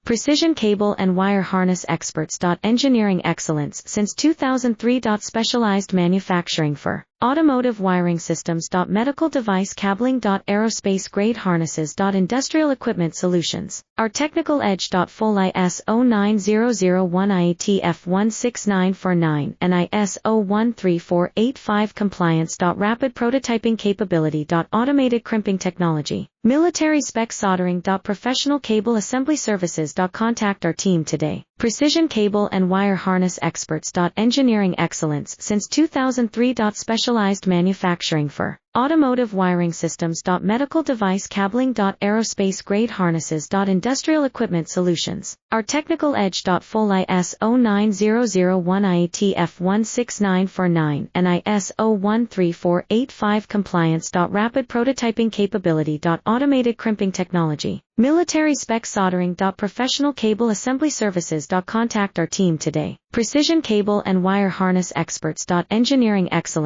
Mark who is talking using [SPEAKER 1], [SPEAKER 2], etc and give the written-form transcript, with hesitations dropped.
[SPEAKER 1] Precision cable and wire harness experts. Engineering excellence since 2003. Specialized manufacturing for automotive wiring systems. Medical device cabling. Aerospace grade harnesses. Industrial equipment solutions. Our technical edge. Full ISO 9001 IATF 16949 and ISO 13485 compliance. Rapid prototyping capability. Automated crimping technology. Military spec soldering. Professional cable assembly services. Contact our team today. Precision cable and wire harness experts. Engineering excellence since 2003. Specialized manufacturing for automotive wiring systems. Medical device cabling. Aerospace grade harnesses. Industrial equipment solutions. Our technical edge. Full ISO 9001 IATF 16949 and ISO 13485 compliance. Rapid prototyping capability. Automated crimping technology. Military spec soldering. Professional cable assembly services. Contact our team today. Precision cable and wire harness experts. Engineering excellence.